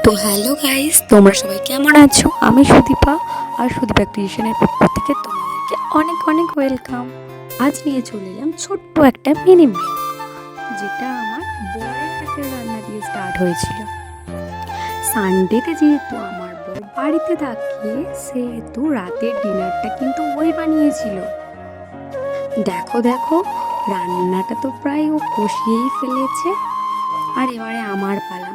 তো hello guys, তোমরা সবাই কেমন আছো? আমি সুদীপা, আর সুদীপা ক্রিয়েশনের পক্ষ থেকে তোমাদেরকে অনেক অনেক ওয়েলকাম। আজ নিয়ে চলে এলাম ছোট্ট একটা মিনি ব্লগ, যেটা আমার বরের হাতের রান্না দিয়ে স্টার্ট হয়েছিল। সানডেতে যেহেতু আমার বর বাড়িতে থাকে, সেহেতু রাতের ডিনারটা কিন্তু ওই বানিয়েছিল। দেখো দেখো, রান্নাটা তো প্রায় ও কষিয়েই ফেলেছে, আর এবারে আমার পালা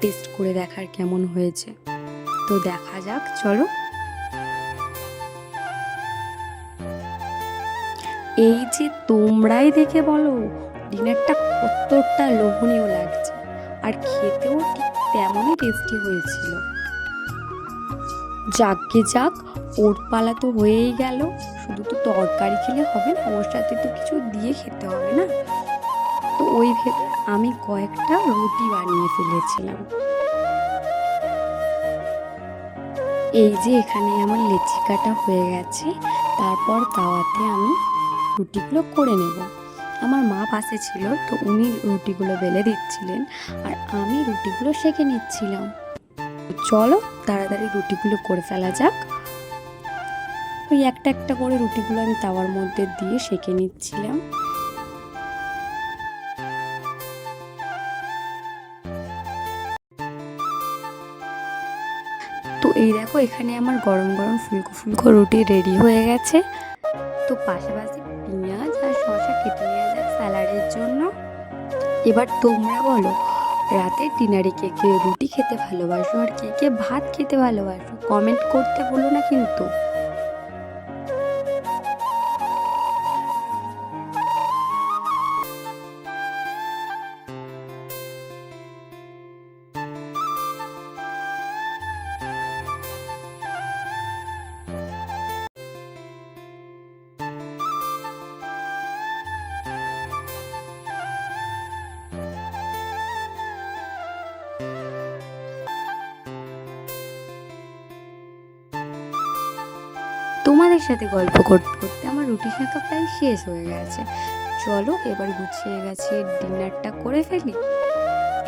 টেস্ট করে দেখার কেমন হয়েছে। তো দেখা যাক, চলো। এই যে তোমরাই দেখে বলো ডিনারটা কতটা লোভনীয় লাগছে, আর খেতেও ঠিক তেমনই টেস্টি হয়েছিল। যাকগে যাক, ওর পালা তো হয়েই গেল। শুধু তো তরকারি খেলে হবে না, ওর সাথে তো কিছু দিয়ে খেতে হবে না। তো ওই ভেবে আমি কয়েকটা রুটি বানিয়ে ফেলেছিলাম। এই যে এখানে আমার লেচি কাটা হয়ে গেছে, তারপর তাওয়াতে আমি রুটিগুলো করে নেব। আমার মা পাশে ছিল, তো উনি রুটিগুলো বেলে দিচ্ছিলেন, আর আমি রুটিগুলো সেঁকে নিচ্ছিলাম। চলো তাড়াতাড়ি রুটিগুলো করে ফেলা যাক। ওই একটা একটা করে রুটিগুলো আমি তাওয়ার মধ্যে দিয়ে সেঁকে নিচ্ছিলাম। তো এই দেখো, এখানে আমার গরম গরম ফুলকো ফুলকো রুটি রেডি হয়ে গেছে। তো পাশাপাশি পেঁয়াজ আর শসা কেটে নেওয়া যাক স্যালাডের জন্য। এবার তোমরা বলো, রাতের ডিনারে কে কে রুটি খেতে ভালোবাসো আর কে কে ভাত খেতে ভালোবাসো? কমেন্ট করতে ভুলো না কিন্তু। তোমাদের সাথে গল্প করতে করতে আমার রুটি শাঁকা প্রায় শেষ হয়ে গেছে। চলো এবার গুছিয়ে গেছে, ডিনারটা করে ফেলি।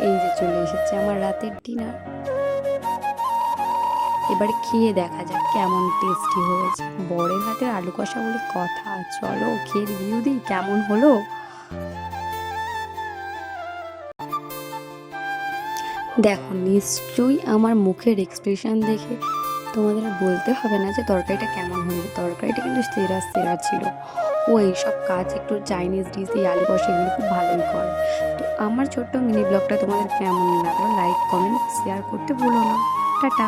এই যে চলে এসেছে আমার রাতের ডিনার। এবার খেয়ে দেখা যাক কেমন টেস্টি হয়েছে। বরের হাতের আলু কষা বলে কথা, চলো খেয়ে রিভিউ দিই কেমন হলো। দেখো, নিশ্চয়ই আমার মুখের এক্সপ্রেশন দেখে তোমাদের আর বলতে হবে না যে তরকারিটা কেমন হয়েছে। তরকারিটা কিন্তু সেরা সেরা ছিল। ও এইসব কাজ, একটু চাইনিজ ডিশ, এই আলু কষা, এগুলো খুব ভালোই করে। তো আমার ছোট্ট মিনি ব্লগটা তোমাদের কেমন লাগলো? লাইক কমেন্ট শেয়ার করতে ভুলো না। টাটা।